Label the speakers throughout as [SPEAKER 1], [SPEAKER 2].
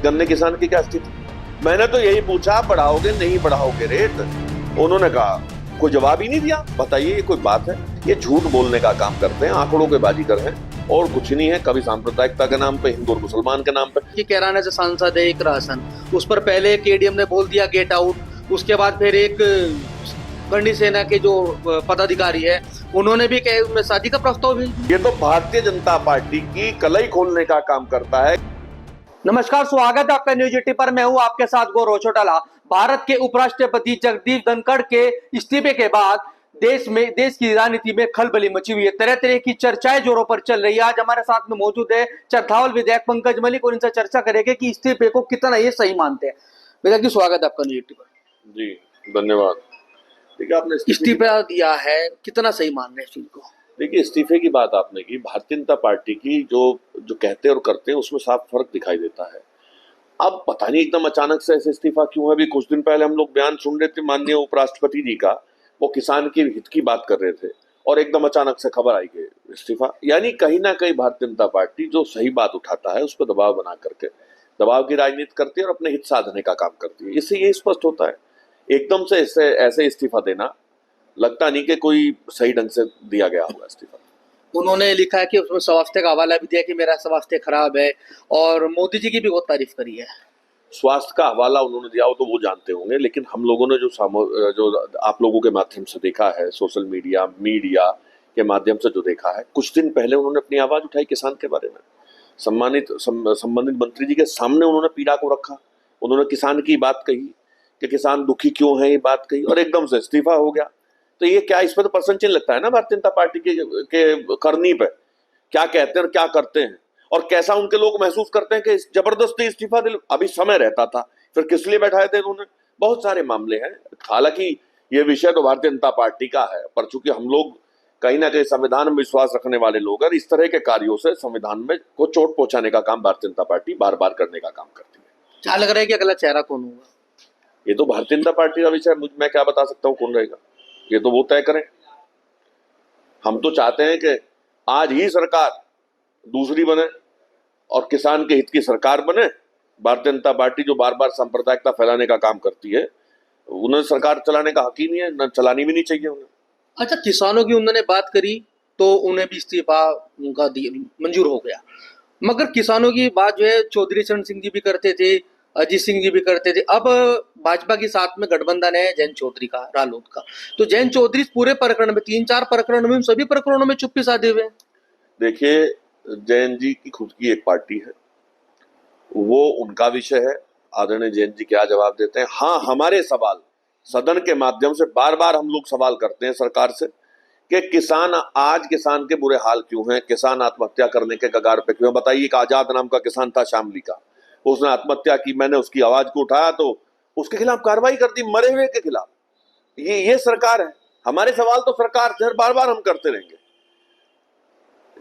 [SPEAKER 1] गन्ने किसान की क्या स्थिति? मैंने तो यही पूछा, बढ़ाओगे नहीं बढ़ाओगे रेट? उन्होंने कहा, कोई जवाब ही नहीं दिया। बताइए, ये कोई बात है? ये झूठ बोलने का काम करते हैं, आंकड़ों के बाजीगर हैं और कुछ नहीं है। कभी सांप्रदायिकता के नाम पे, हिंदू और मुसलमान के नाम पे।
[SPEAKER 2] कि कैराना से सांसद है एक राशन, उस पर पहले केडीएम ने बोल दिया गेट आउट, उसके बाद फिर एक गंडी सेना के जो पदाधिकारी है उन्होंने भी उनमें शादी का प्रस्ताव भी।
[SPEAKER 1] ये तो भारतीय जनता पार्टी की कलई खोलने का काम करता है।
[SPEAKER 2] नमस्कार, स्वागत है आपका न्यूज 80 पर। मैं हूं आपके साथ गौरव चौटाला। भारत के उपराष्ट्रपति जगदीप धनखड़ के इस्तीफे के बाद देश की राजनीति में खलबली मची हुई है। तरह तरह की चर्चाएं जोरों पर चल रही है। आज हमारे साथ में मौजूद है चरथावल विधायक पंकज मलिक और इनसे चर्चा करेंगे कि इस्तीफे को कितना ये सही मानते हैं। विधायक जी, स्वागत है आपका न्यूज 80 पर।
[SPEAKER 1] जी धन्यवाद। देखिए, आपने
[SPEAKER 2] इस्तीफा दिया है, कितना सही मान रहे हैं इस चीज को?
[SPEAKER 1] देखिए, इस्तीफे की बात आपने की, भारतीय जनता पार्टी की जो जो कहते और करते हैं उसमें साफ फर्क दिखाई देता है। अब पता नहीं एकदम अचानक से ऐसे इस्तीफा क्यों है। अभी कुछ दिन पहले हम लोग बयान सुन रहे थे माननीय उपराष्ट्रपति जी का, वो किसान के हित की बात कर रहे थे और एकदम अचानक से खबर आई कि इस्तीफा। यानी कहीं ना कहीं भारतीय जनता पार्टी जो सही बात उठाता है उस पर दबाव बना करके दबाव की राजनीति करती है और अपने हित साधने का काम करती है। इससे ये स्पष्ट होता है, एकदम से ऐसे इस्तीफा देना लगता नहीं कि कोई सही ढंग से दिया गया होगा इस्तीफा।
[SPEAKER 2] उन्होंने लिखा है कि उसमें स्वास्थ्य का हवाला भी दिया कि मेरा स्वास्थ्य खराब है, और मोदी जी की भी बहुत तारीफ करी है।
[SPEAKER 1] स्वास्थ्य का हवाला उन्होंने दिया हो तो वो जानते होंगे, लेकिन हम लोगों ने जो आप लोगों के माध्यम से देखा है, सोशल मीडिया के माध्यम से जो देखा है, कुछ दिन पहले उन्होंने अपनी आवाज उठाई किसान के बारे में। संबंधित मंत्री जी के सामने उन्होंने पीड़ा को रखा, उन्होंने किसान की बात कही कि किसान दुखी क्यों है, ये बात कही और एकदम से इस्तीफा हो गया। तो ये क्या, इस पर तो प्रश्न चिन्ह लगता है ना भारतीय जनता पार्टी के करनी पे, क्या कहते हैं और क्या करते हैं और कैसा उनके लोग महसूस करते हैं कि जबरदस्ती इस्तीफा दे। अभी समय रहता था, फिर किस लिए बैठाए थे इन्होंने? बहुत सारे मामले हैं। हालांकि ये विषय तो भारतीय जनता पार्टी का है, पर चूंकि हम लोग कहीं ना कहीं संविधान में विश्वास रखने वाले लोग हैं, इस तरह के कार्यों से संविधान में को चोट पहुंचाने का काम भारतीय जनता पार्टी बार बार करने का काम करती है।
[SPEAKER 2] क्या लग रहा है कि अगला चेहरा कौन होगा?
[SPEAKER 1] ये तो भारतीय जनता पार्टी का विषय, मैं क्या बता सकता हूँ कौन रहेगा, ये तो वो तय करें। हम तो चाहते हैं कि आज ही सरकार दूसरी बने और किसान के हित की सरकार बने। भारतीय जनता पार्टी जो बार बार सांप्रदायिकता फैलाने का काम करती है, उन्हें सरकार चलाने का हक ही नहीं है, न चलानी भी नहीं चाहिए उन्हें।
[SPEAKER 2] अच्छा, किसानों की उन्होंने बात करी तो उन्हें भी इस्तीफा उनका मंजूर हो गया, मगर किसानों की बात जो है चौधरी चरण सिंह जी भी करते थे, अजीत सिंह जी भी करते थे। अब भाजपा के साथ में गठबंधन है जयंत चौधरी का, रालोद का, तो जयंत चौधरी पूरे प्रकरण में 3-4 प्रकरण में, सभी प्रकरणों में चुप्पी साधे हुए।
[SPEAKER 1] देखिए, जयंत जी की खुद की एक पार्टी है, वो उनका विषय है। आदरणीय जयंत जी क्या जवाब देते हैं? हाँ, हमारे सवाल सदन के माध्यम से बार बार हम लोग सवाल करते हैं सरकार से कि किसान के बुरे हाल क्यों हैं, किसान आत्महत्या करने के कगार पे क्यों है। बताइए, एक आजाद नाम का किसान था शामली का, उसने आत्महत्या की, मैंने उसकी आवाज को उठाया तो उसके खिलाफ कार्रवाई कर दी, मरे हुए के खिलाफ। ये सरकार है। हमारे सवाल तो सरकार से बार बार हम करते रहेंगे।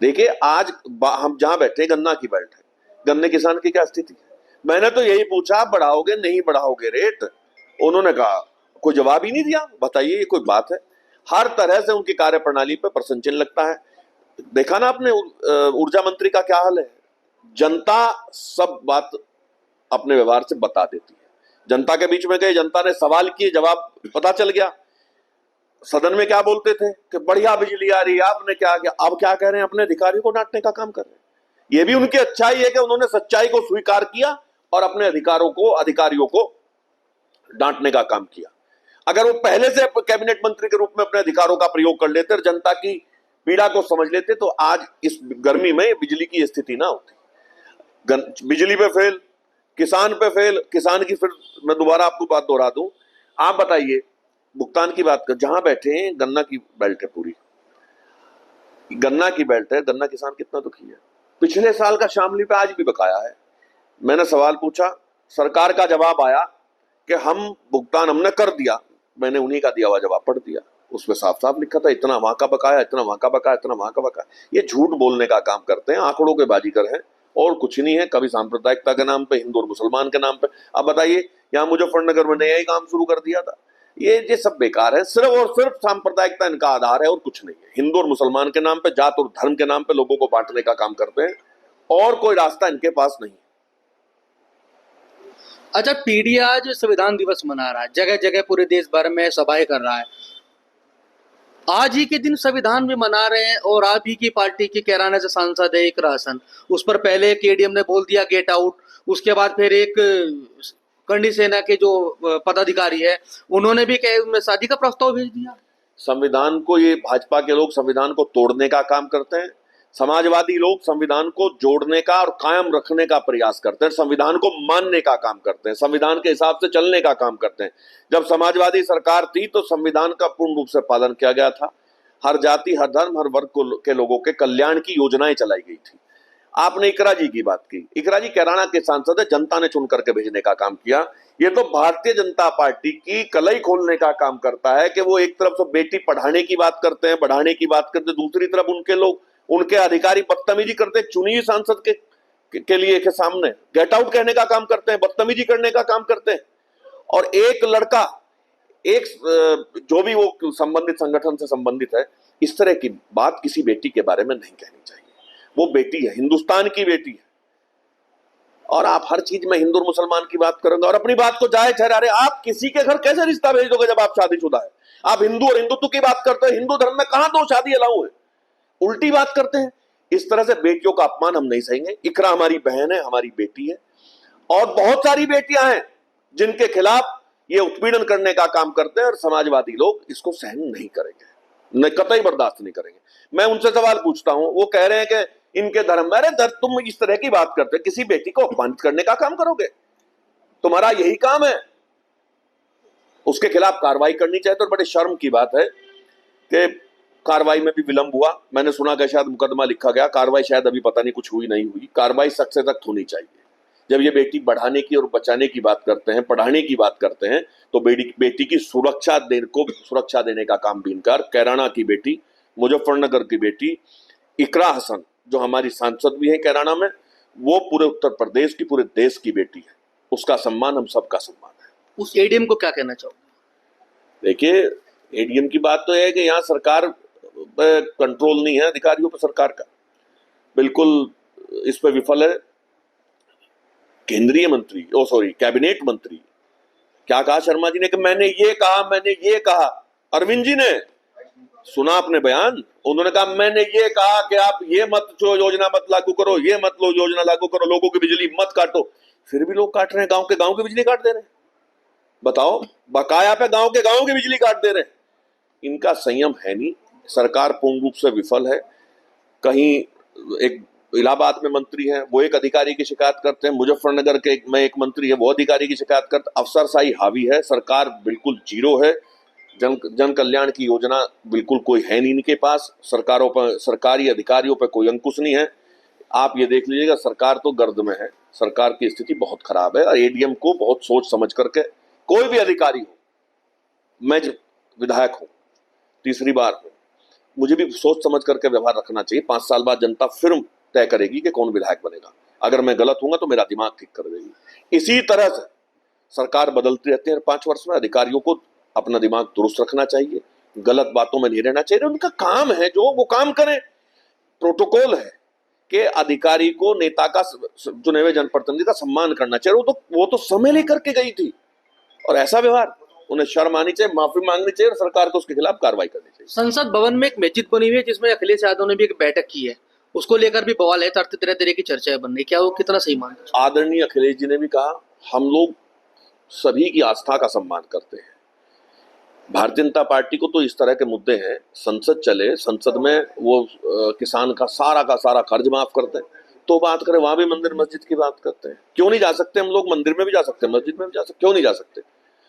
[SPEAKER 1] देखिए, आज हम जहां बैठे, गन्ना की बेल्ट है, गन्ने किसान की क्या स्थिति है? मैंने तो यही पूछा, बढ़ाओगे नहीं बढ़ाओगे रेट? उन्होंने कहा, कोई जवाब ही नहीं दिया। बताइए, ये कोई बात है? हर तरह से उनकी कार्यप्रणाली पर प्रश्न चिन्ह लगता है। देखा ना आपने ऊर्जा मंत्री का क्या हाल है? जनता सब बात अपने व्यवहार से बता देती है। जनता के बीच में गए, जनता ने सवाल किए, जवाब पता चल गया। सदन में क्या बोलते थे कि बढ़िया बिजली आ रही है, आपने क्या किया? अब क्या कह रहे हैं? अपने अधिकारियों को डांटने का काम कर रहे हैं। ये भी उनकी अच्छाई है कि उन्होंने सच्चाई को स्वीकार किया और अपने अधिकारियों को डांटने का काम किया। अगर वो पहले से कैबिनेट मंत्री के रूप में अपने अधिकारों का प्रयोग कर लेते और जनता की पीड़ा को समझ लेते तो आज इस गर्मी में बिजली की स्थिति ना होती। बिजली पे फेल, किसान पे फेल। किसान की फिर मैं दोबारा आपको बात दोहरा दूं, आप बताइए, भुगतान की बात कर, जहां बैठे हैं गन्ना की बेल्ट है, पूरी गन्ना की बेल्ट है, गन्ना किसान कितना दुखी है। पिछले साल का शामली पे आज भी बकाया है। मैंने सवाल पूछा, सरकार का जवाब आया कि हम भुगतान हमने कर दिया। मैंने उन्हीं का दिया हुआ जवाब पढ़ दिया, उसमें साफ साफ लिखा था इतना वहां का बकाया, इतना वहां का बकाया, इतना वहां का बकाया। ये झूठ बोलने का काम करते हैं, आंकड़ों के बाजीगर हैं और कुछ नहीं है। कभी सांप्रदायिकता के नाम पे, हिंदू और मुसलमान के नाम पे। अब बताइए, यहाँ मुजफ्फरनगर में नया ही काम शुरू कर दिया था। ये सब बेकार है। सिर्फ और सिर्फ सांप्रदायिकता इनका आधार है और कुछ नहीं है। हिंदू और मुसलमान के नाम पे, जात और धर्म के नाम पे लोगों को बांटने का काम करते हैं और कोई रास्ता इनके पास नहीं।
[SPEAKER 2] अच्छा, पीडी आज संविधान दिवस मना रहा है, जगह जगह पूरे देश भर में सभाएं कर रहा है। आज ही के दिन संविधान भी मना रहे हैं और आप ही की पार्टी की कैराना से सांसद है इकरा हसन, उस पर पहले केडीएम ने बोल दिया गेट आउट। उसके बाद फिर एक करनी सेना के जो पदाधिकारी है उन्होंने भी शादी का प्रस्ताव भेज दिया।
[SPEAKER 1] संविधान को, ये भाजपा के लोग संविधान को तोड़ने का काम करते हैं, समाजवादी लोग संविधान को जोड़ने का और कायम रखने का प्रयास करते हैं, संविधान को मानने का काम करते हैं, संविधान के हिसाब से चलने का काम करते हैं। जब समाजवादी सरकार थी तो संविधान का पूर्ण रूप से पालन किया गया था। हर जाति, हर धर्म, हर वर्ग के लोगों के कल्याण की योजनाएं चलाई गई थी। आपने इकरा जी की बात की, इकरा जी कैराना के सांसद है, जनता ने चुन करके भेजने का काम किया। ये तो भारतीय जनता पार्टी की कलई खोलने का काम करता है कि वो एक तरफ से बेटी पढ़ाने की बात करते हैं, बढ़ाने की बात करते हैं, दूसरी तरफ उनके लोग, उनके अधिकारी बदतमीजी करते हैं चुनी हुई सांसद के लिए के सामने गेट आउट कहने का काम करते हैं, बदतमीजी करने का काम करते हैं। और एक लड़का, एक जो भी वो संबंधित संगठन से संबंधित है, इस तरह की बात किसी बेटी के बारे में नहीं कहनी चाहिए। वो बेटी है, हिंदुस्तान की बेटी है, और आप हर चीज में हिंदू और मुसलमान की बात करेंगे और अपनी बात को जायज ठहरा रहे। आप किसी के घर कैसे रिश्ता भेज दोगे जब आप शादीशुदा है? आप हिंदू और हिंदुत्व की बात करते हैं, हिंदू धर्म में कहां दो शादी अलाउ है? उल्टी बात करते हैं। इस तरह से बेटियों का अपमान हम नहीं सहेंगे। इकरा हमारी बहन है, हमारी बेटी है, और बहुत सारी बेटियां हैं जिनके खिलाफ ये उत्पीड़न करने का काम करते हैं, और समाजवादी लोग इसको सहन नहीं करेंगे, कतई बर्दाश्त नहीं करेंगे। मैं उनसे सवाल पूछता हूं, वो कह रहे हैं कि इनके धर्म में, अरे तुम इस तरह की बात करते हैं, किसी बेटी को अपमानित करने का काम करोगे? तुम्हारा यही काम है। उसके खिलाफ कार्रवाई करनी चाहिए। तो बड़े शर्म की बात है कि कार्रवाई में भी विलंब हुआ। मैंने सुना कि शायद मुकदमा लिखा गया, कार्रवाई शायद अभी पता नहीं कुछ हुई नहीं हुई। कार्रवाई सख्त से सख्त होनी चाहिए। जब ये बेटी बढ़ाने की और बचाने की बात करते हैं, पढ़ाने की बात करते हैं, तो बेटी की सुरक्षा देने का काम भी इनकार। कैराना की बेटी, मुजफ्फरनगर की बेटी इकरा हसन, जो हमारी सांसद भी है कैराना में, वो पूरे उत्तर प्रदेश की, पूरे देश की बेटी है। उसका सम्मान हम सबका सम्मान है।
[SPEAKER 2] उस एडीएम को क्या कहना चाहोगे?
[SPEAKER 1] देखिए, एडीएम की बात तो है कि यहाँ सरकार पे कंट्रोल नहीं है, अधिकारियों पर सरकार का बिल्कुल इस पे विफल है। केंद्रीय मंत्री, कैबिनेट मंत्री, क्या कहा शर्मा जी ने कि मैंने ये कहा। अरविंद जी ने सुना आपने बयान, उन्होंने कहा मैंने ये कहा कि आप ये मत योजना मत लागू करो, ये मत लो योजना लागू करो, लोगों की बिजली मत काटो। फिर भी लोग काट रहे हैं, गांव की बिजली काट दे रहे हैं। बताओ, बकाया पे गांव की बिजली काट दे रहे हैं। इनका संयम है नहीं, सरकार पूर्ण रूप से विफल है। कहीं एक इलाहाबाद में मंत्री हैं, वो एक अधिकारी की शिकायत करते हैं, मुजफ्फरनगर के में एक मंत्री है, वो अधिकारी की शिकायत करते। अफसरशाही हावी है, सरकार बिल्कुल जीरो है, जन कल्याण की योजना बिल्कुल कोई है नहीं इनके पास, सरकारों पर, सरकारी अधिकारियों पर कोई अंकुश नहीं है। आप ये देख लीजिएगा, सरकार तो गर्द में है, सरकार की स्थिति बहुत खराब है। और एडीएम को बहुत सोच समझ करके, कोई भी अधिकारी हो, मैं विधायक हूं, तीसरी बार हूं, मुझे भी सोच समझ करके व्यवहार रखना चाहिए। 5 साल बाद जनता फिर तय करेगी कि कौन विधायक बनेगा। अगर मैं गलत हूंगा तो मेरा दिमाग ठीक कर देगी। इसी तरह से सरकार बदलती रहती है 5 वर्ष में। अधिकारियों को अपना दिमाग दुरुस्त रखना चाहिए, गलत बातों में नहीं रहना चाहिए। उनका काम है जो वो काम करें। प्रोटोकॉल है कि अधिकारी को, नेता का, चुने हुए जनप्रतिनिधि का सम्मान करना चाहिए। वो तो समय लेकर के गई थी, और ऐसा व्यवहार, उन्हें शर्म आनी चाहिए, माफी मांगनी चाहिए, और सरकार को उसके खिलाफ कार्रवाई करनी चाहिए।
[SPEAKER 2] संसद भवन में एक मस्जिद बनी हुई है जिसमें अखिलेश यादव ने भी एक बैठक की है, उसको लेकर भी बवाल है, तरह तरह की चर्चाएं बन रही। क्या वो कितना सही मानते हैं?
[SPEAKER 1] आदरणीय अखिलेश जी ने भी कहा, हम लोग सभी की आस्था का सम्मान करते हैं। भारतीय जनता पार्टी को तो इस तरह के मुद्दे हैं, संसद चले, संसद में वो किसान का सारा कर्ज माफ करते हैं तो बात करें, वहां भी मंदिर मस्जिद की बात करते हैं। क्यों नहीं जा सकते हम लोग? मंदिर में भी जा सकते हैं, मस्जिद में भी जा सकते, क्यों नहीं जा सकते?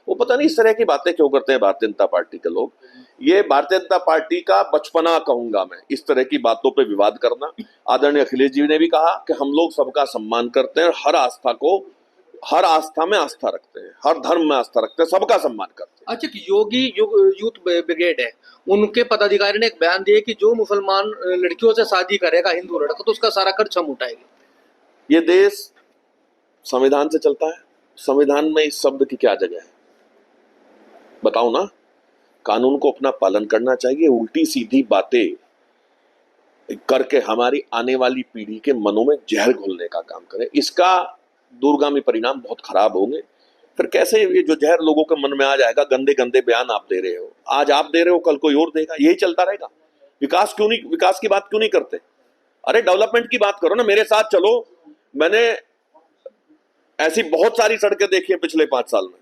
[SPEAKER 1] वो पता नहीं इस तरह की बातें क्यों करते हैं भारतीय जनता पार्टी के लोग। ये भारतीय जनता पार्टी का बचपना कहूंगा मैं, इस तरह की बातों पे विवाद करना। आदरणीय अखिलेश जी ने भी कहा कि हम लोग सबका सम्मान करते हैं, हर आस्था में आस्था रखते हैं, हर धर्म में आस्था रखते हैं, सबका सम्मान करते हैं।
[SPEAKER 2] अच्छा, योगी यूथ ब्रिगेड है, उनके पदाधिकारी ने एक बयान दिया कि जो मुसलमान लड़कियों से शादी करेगा हिंदू लड़का, तो उसका सारा खर्च हम उठाएंगे।
[SPEAKER 1] ये देश संविधान से चलता है, संविधान में इस शब्द की क्या जगह है बताओ ना। कानून को अपना पालन करना चाहिए। उल्टी सीधी बातें करके हमारी आने वाली पीढ़ी के मनों में जहर घोलने का काम करें, इसका दूरगामी परिणाम बहुत खराब होंगे। फिर कैसे ये जो जहर लोगों के मन में आ जाएगा, गंदे गंदे बयान आप दे रहे हो, आज आप दे रहे हो, कल कोई और देगा, यही चलता रहेगा। विकास की बात क्यों नहीं करते? अरे डेवलपमेंट की बात करो ना, मेरे साथ चलो। मैंने ऐसी बहुत सारी सड़कें देखी है पिछले 5 साल में,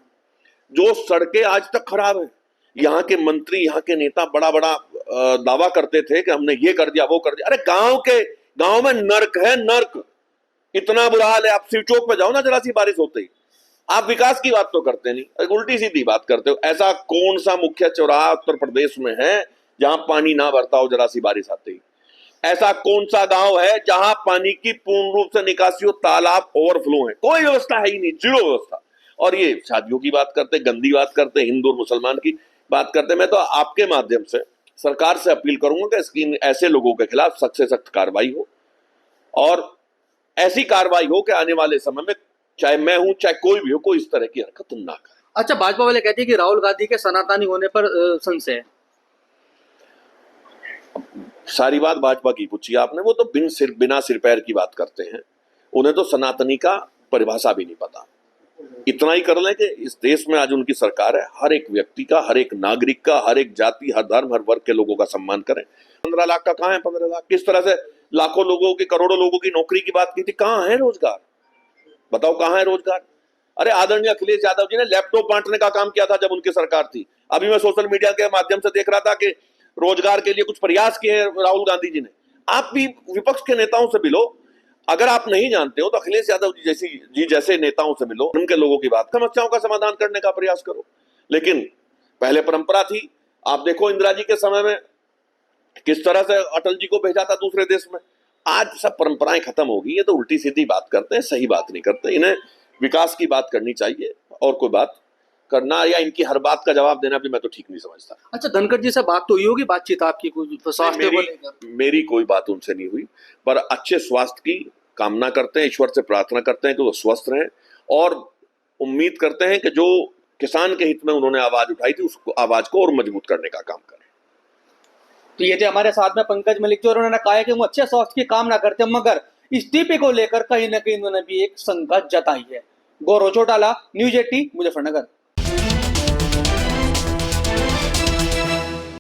[SPEAKER 1] जो सड़कें आज तक खराब है। यहाँ के मंत्री, यहाँ के नेता बड़ा बड़ा दावा करते थे कि हमने ये कर दिया, वो कर दिया। अरे गांव में नर्क है, नर्क। इतना बुरा हाल है, आप शिव चौक पे जाओ ना, जरा सी बारिश होते ही। आप विकास की बात तो करते नहीं, उल्टी सीधी बात करते हो। ऐसा कौन सा मुख्य चौराहा उत्तर प्रदेश में है जहां पानी ना भरता हो जरा सी बारिश आते ही? ऐसा कौन सा गांव है जहां पानी की पूर्ण रूप से निकासी हो, तालाब ओवरफ्लो है? कोई व्यवस्था है ही नहीं, जीरो व्यवस्था। और ये शादियों की बात करते, गंदी बात करते, हिंदू और मुसलमान की बात करते। मैं तो आपके माध्यम से सरकार से अपील करूंगा कि ऐसे लोगों के खिलाफ सख्त से सख्त कार्रवाई हो, और ऐसी कार्रवाई हो कि आने वाले समय में चाहे मैं हूं चाहे कोई भी हो, कोई इस तरह की हरकत ना करे।
[SPEAKER 2] अच्छा, भाजपा वाले कहते हैं कि राहुल गांधी के सनातनी होने पर संशय है।
[SPEAKER 1] सारी बात भाजपा की पूछी आपने, वो तो बिना सिर पैर की बात करते हैं। उन्हें तो सनातनी का परिभाषा भी नहीं पता। इतना ही कर लें कि इस देश में आज उनकी सरकार है, हर एक व्यक्ति का, हर एक नागरिक का, हर एक जाति, हर धर्म, हर वर्ग के लोगों का सम्मान करें। 15 लाख का कहां है? 15 लाख किस तरह से लाखों लोगों की, करोड़ों लोगों की नौकरी की बात की थी, कहां है रोजगार? बताओ कहां है रोजगार? अरे आदरणीय अखिलेश यादव जी ने लैपटॉप बांटने का काम किया था जब उनकी सरकार थी। अभी मैं सोशल मीडिया के माध्यम से देख रहा था कि रोजगार के लिए कुछ प्रयास किए राहुल गांधी जी ने। आप भी विपक्ष के नेताओं से मिलो, अगर आप नहीं जानते हो तो अखिलेश यादव जी जैसे नेताओं से मिलो, उनके लोगों की बात, समस्याओं का समाधान करने का प्रयास करो। लेकिन पहले परंपरा थी, आप देखो इंदिरा जी के समय में किस तरह से अटल जी को भेजा था दूसरे देश में। आज सब परंपराएं खत्म हो गई, ये तो उल्टी सीधी बात करते हैं, सही बात नहीं करते। इन्हें विकास की बात करनी चाहिए, और कोई बात करना या इनकी हर बात का जवाब देना भी मैं तो ठीक नहीं समझता।
[SPEAKER 2] अच्छा, धनखड़ जी से बात तो हुई होगी, बातचीत आपकी कुछ स्वास्थ्य को लेकर?
[SPEAKER 1] मेरी कोई बात उनसे नहीं हुई, पर अच्छे स्वास्थ्य की कामना करते हैं, ईश्वर से प्रार्थना करते हैं कि वो स्वस्थ रहें, और उम्मीद करते हैं कि जो किसान के हित में उन्होंने आवाज उठाई थी, उस आवाज को और मजबूत करने का काम करें।
[SPEAKER 2] तो ये थे हमारे साथ में पंकज मलिक जी, और उन्होंने कहा है कि वो अच्छे स्वास्थ्य की कामना करते हैं, मगर इस्तीफे को लेकर कहीं ना कहीं उन्होंने भी एक संघर्ष जताई है। गौरव चौटाला, न्यूज़ 18, मुजफ्फरनगर।